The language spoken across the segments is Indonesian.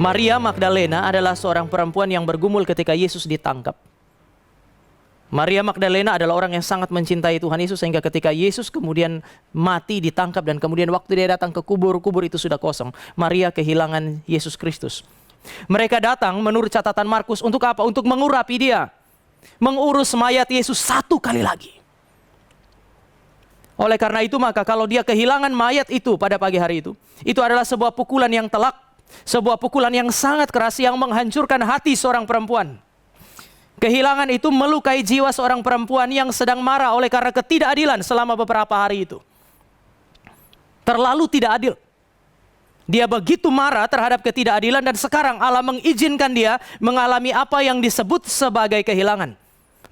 Maria Magdalena adalah seorang perempuan yang bergumul ketika Yesus ditangkap. Maria Magdalena adalah orang yang sangat mencintai Tuhan Yesus sehingga ketika Yesus kemudian mati, ditangkap, dan kemudian waktu dia datang ke kubur, kubur itu sudah kosong. Maria kehilangan Yesus Kristus. Mereka datang menurut catatan Markus untuk apa? Untuk mengurapi dia, mengurus mayat Yesus satu kali lagi. Oleh karena itu maka kalau dia kehilangan mayat itu pada pagi hari itu adalah sebuah pukulan yang telak, sebuah pukulan yang sangat keras yang menghancurkan hati seorang perempuan. Kehilangan itu melukai jiwa seorang perempuan yang sedang marah oleh karena ketidakadilan selama beberapa hari itu. Terlalu tidak adil. Dia begitu marah terhadap ketidakadilan dan sekarang Allah mengizinkan dia mengalami apa yang disebut sebagai kehilangan.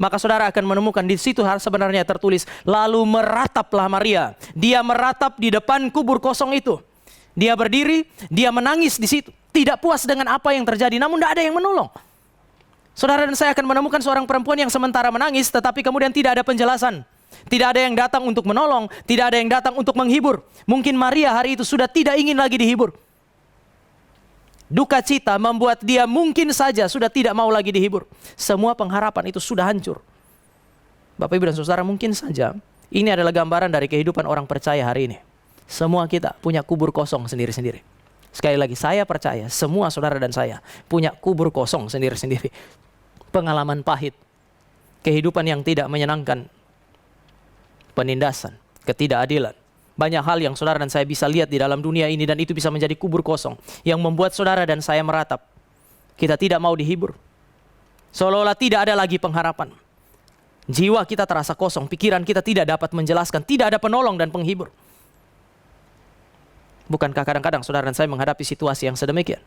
Maka saudara akan menemukan di situ sebenarnya tertulis, lalu merataplah Maria. Dia meratap di depan kubur kosong itu. Dia berdiri, dia menangis di situ. Tidak puas dengan apa yang terjadi, namun tidak ada yang menolong. Saudara dan saya akan menemukan seorang perempuan yang sementara menangis, tetapi kemudian tidak ada penjelasan. Tidak ada yang datang untuk menolong, tidak ada yang datang untuk menghibur. Mungkin Maria hari itu sudah tidak ingin lagi dihibur. Duka cita membuat dia mungkin saja sudah tidak mau lagi dihibur. Semua pengharapan itu sudah hancur. Bapak Ibu dan Saudara, mungkin saja ini adalah gambaran dari kehidupan orang percaya hari ini. Semua kita punya kubur kosong sendiri-sendiri. Sekali lagi, saya percaya semua saudara dan saya punya kubur kosong sendiri-sendiri. Pengalaman pahit, kehidupan yang tidak menyenangkan, penindasan, ketidakadilan. Banyak hal yang saudara dan saya bisa lihat di dalam dunia ini dan itu bisa menjadi kubur kosong yang membuat saudara dan saya meratap. Kita tidak mau dihibur. Seolah-olah tidak ada lagi pengharapan. Jiwa kita terasa kosong, pikiran kita tidak dapat menjelaskan, tidak ada penolong dan penghibur. Bukankah kadang-kadang saudara dan saya menghadapi situasi yang sedemikian?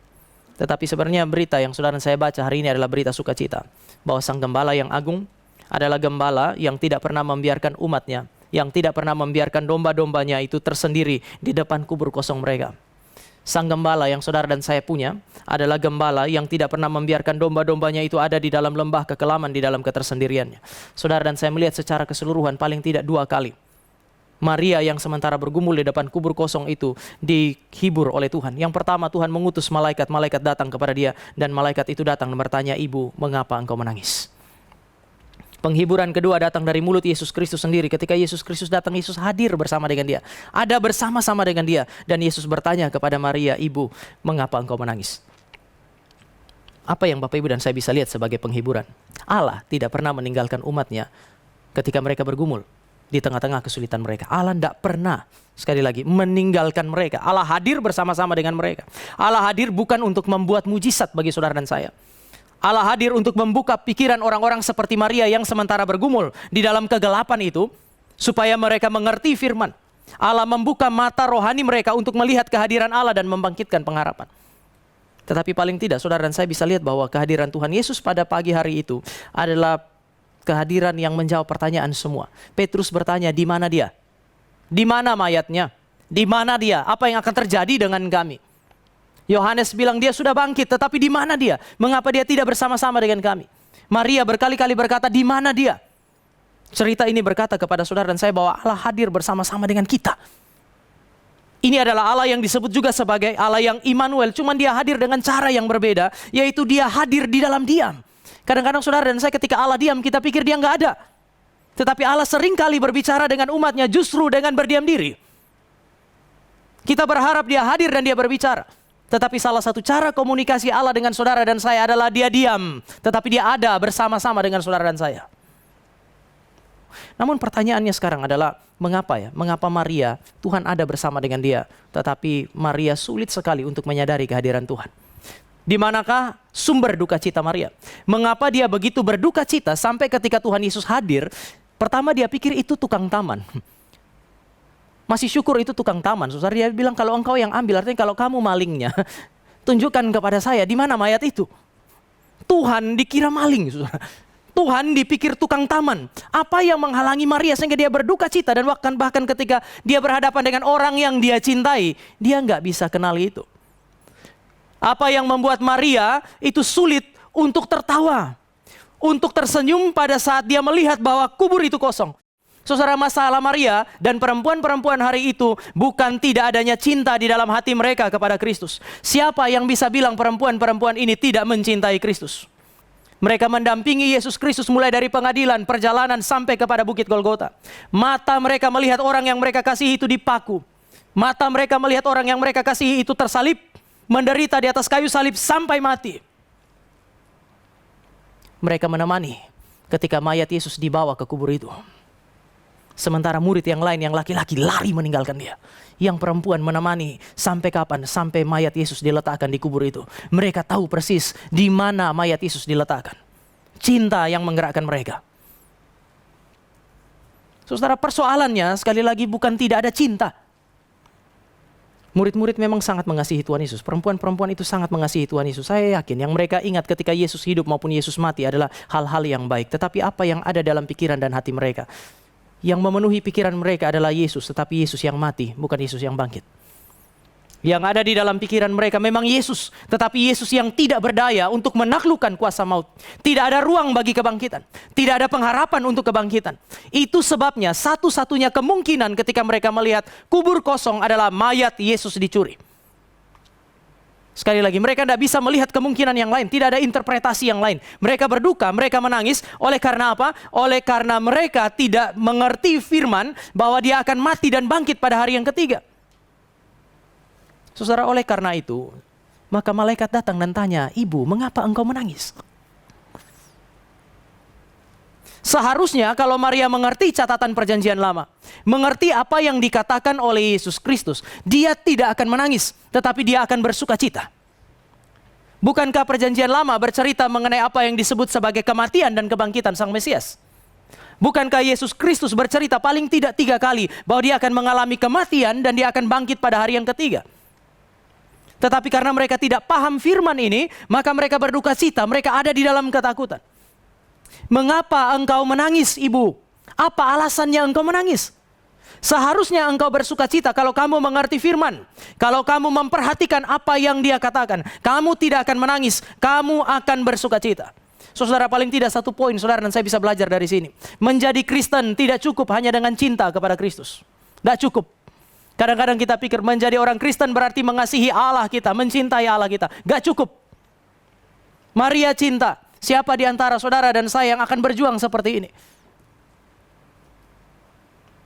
Tetapi sebenarnya berita yang saudara dan saya baca hari ini adalah berita sukacita. Bahwa Sang Gembala yang agung adalah gembala yang tidak pernah membiarkan umatnya, yang tidak pernah membiarkan domba-dombanya itu tersendiri di depan kubur kosong mereka. Sang Gembala yang saudara dan saya punya adalah gembala yang tidak pernah membiarkan domba-dombanya itu ada di dalam lembah kekelaman, di dalam ketersendiriannya. Saudara dan saya melihat secara keseluruhan paling tidak 2 kali Maria yang sementara bergumul di depan kubur kosong itu dihibur oleh Tuhan. Yang pertama, Tuhan mengutus malaikat datang kepada dia, dan malaikat itu datang dan bertanya, "Ibu, mengapa engkau menangis?" Penghiburan kedua datang dari mulut Yesus Kristus sendiri. Ketika Yesus Kristus datang, Yesus hadir bersama dengan dia, ada bersama-sama dengan dia, dan Yesus bertanya kepada Maria, "Ibu, mengapa engkau menangis?" Apa yang Bapak Ibu dan saya bisa lihat sebagai penghiburan? Allah tidak pernah meninggalkan umatnya ketika mereka bergumul di tengah-tengah kesulitan mereka. Allah tidak pernah, sekali lagi, meninggalkan mereka. Allah hadir bersama-sama dengan mereka. Allah hadir bukan untuk membuat mujizat bagi saudara dan saya. Allah hadir untuk membuka pikiran orang-orang seperti Maria yang sementara bergumul di dalam kegelapan itu, supaya mereka mengerti firman. Allah membuka mata rohani mereka untuk melihat kehadiran Allah dan membangkitkan pengharapan. Tetapi paling tidak saudara dan saya bisa lihat bahwa kehadiran Tuhan Yesus pada pagi hari itu adalah kehadiran yang menjawab pertanyaan semua. Petrus bertanya, di mana dia? Di mana mayatnya? Di mana dia? Apa yang akan terjadi dengan kami? Yohanes bilang dia sudah bangkit, tetapi di mana dia? Mengapa dia tidak bersama-sama dengan kami? Maria berkali-kali berkata, di mana dia? Cerita ini berkata kepada saudara dan saya bahwa Allah hadir bersama-sama dengan kita. Ini adalah Allah yang disebut juga sebagai Allah yang Immanuel, cuman dia hadir dengan cara yang berbeda, yaitu dia hadir di dalam diam. Kadang-kadang saudara dan saya ketika Allah diam, kita pikir dia nggak ada. Tetapi Allah seringkali berbicara dengan umatnya justru dengan berdiam diri. Kita berharap dia hadir dan dia berbicara. Tetapi salah satu cara komunikasi Allah dengan saudara dan saya adalah dia diam, tetapi dia ada bersama-sama dengan saudara dan saya. Namun pertanyaannya sekarang adalah, mengapa ya? Mengapa Maria, Tuhan ada bersama dengan dia, tetapi Maria sulit sekali untuk menyadari kehadiran Tuhan? Di manakah sumber duka cita Maria? Mengapa dia begitu berduka cita sampai ketika Tuhan Yesus hadir, pertama dia pikir itu tukang taman. Masih syukur itu tukang taman. Saudara, dia bilang kalau engkau yang ambil, artinya kalau kamu malingnya, tunjukkan kepada saya di mana mayat itu. Tuhan dikira maling, saudara. Tuhan dipikir tukang taman. Apa yang menghalangi Maria sehingga dia berduka cita dan bahkan ketika dia berhadapan dengan orang yang dia cintai, dia nggak bisa kenali itu. Apa yang membuat Maria itu sulit untuk tertawa, untuk tersenyum pada saat dia melihat bahwa kubur itu kosong? Saudara, masalah Maria dan perempuan-perempuan hari itu bukan tidak adanya cinta di dalam hati mereka kepada Kristus. Siapa yang bisa bilang perempuan-perempuan ini tidak mencintai Kristus? Mereka mendampingi Yesus Kristus mulai dari pengadilan, perjalanan sampai kepada Bukit Golgota. Mata mereka melihat orang yang mereka kasihi itu dipaku. Mata mereka melihat orang yang mereka kasihi itu tersalib, menderita di atas kayu salib sampai mati. Mereka menemani ketika mayat Yesus dibawa ke kubur itu. Sementara murid yang lain yang laki-laki lari meninggalkan dia. Yang perempuan menemani sampai kapan? Sampai mayat Yesus diletakkan di kubur itu. Mereka tahu persis di mana mayat Yesus diletakkan. Cinta yang menggerakkan mereka. Saudara, persoalannya sekali lagi bukan tidak ada cinta. Murid-murid memang sangat mengasihi Tuhan Yesus. Perempuan-perempuan itu sangat mengasihi Tuhan Yesus. Saya yakin yang mereka ingat ketika Yesus hidup maupun Yesus mati adalah hal-hal yang baik. Tetapi apa yang ada dalam pikiran dan hati mereka? Yang memenuhi pikiran mereka adalah Yesus, tetapi Yesus yang mati, bukan Yesus yang bangkit. Yang ada di dalam pikiran mereka memang Yesus, tetapi Yesus yang tidak berdaya untuk menaklukkan kuasa maut. Tidak ada ruang bagi kebangkitan. Tidak ada pengharapan untuk kebangkitan. Itu sebabnya satu-satunya kemungkinan ketika mereka melihat kubur kosong adalah mayat Yesus dicuri. Sekali lagi, mereka tidak bisa melihat kemungkinan yang lain. Tidak ada interpretasi yang lain. Mereka berduka, mereka menangis. Oleh karena apa? Oleh karena mereka tidak mengerti firman bahwa dia akan mati dan bangkit pada hari yang ketiga. Saudara, oleh karena itu, maka malaikat datang dan tanya, "Ibu, mengapa engkau menangis?" Seharusnya kalau Maria mengerti catatan perjanjian lama, mengerti apa yang dikatakan oleh Yesus Kristus, dia tidak akan menangis, tetapi dia akan bersuka cita. Bukankah perjanjian lama bercerita mengenai apa yang disebut sebagai kematian dan kebangkitan Sang Mesias? Bukankah Yesus Kristus bercerita paling tidak 3 kali bahwa dia akan mengalami kematian dan dia akan bangkit pada hari yang ketiga? Tetapi karena mereka tidak paham firman ini, maka mereka berduka cita, mereka ada di dalam ketakutan. "Mengapa engkau menangis, ibu? Apa alasannya engkau menangis?" Seharusnya engkau bersuka cita kalau kamu mengerti firman. Kalau kamu memperhatikan apa yang dia katakan. Kamu tidak akan menangis, kamu akan bersuka cita. Saudara, paling tidak satu poin saudara dan saya bisa belajar dari sini. Menjadi Kristen tidak cukup hanya dengan cinta kepada Kristus. Tidak cukup. Kadang-kadang kita pikir menjadi orang Kristen berarti mengasihi Allah kita, mencintai Allah kita. Gak cukup. Maria cinta. Siapa di antara saudara dan saya yang akan berjuang seperti ini?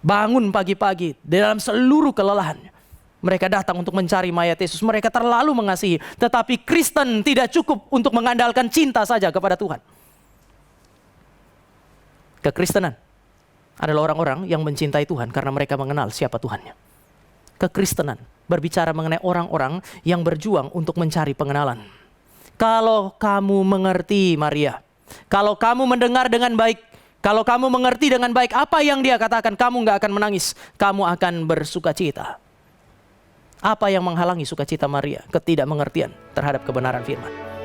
Bangun pagi-pagi di dalam seluruh kelelahannya. Mereka datang untuk mencari mayat Yesus. Mereka terlalu mengasihi. Tetapi Kristen tidak cukup untuk mengandalkan cinta saja kepada Tuhan. Kekristenan adalah orang-orang yang mencintai Tuhan karena mereka mengenal siapa Tuhannya. Kekristenan berbicara mengenai orang-orang yang berjuang untuk mencari pengenalan. Kalau kamu mengerti Maria, kalau kamu mendengar dengan baik, kalau kamu mengerti dengan baik apa yang dia katakan, kamu gak akan menangis, kamu akan bersuka cita. Apa yang menghalangi sukacita Maria? Ketidakmengertian terhadap kebenaran firman.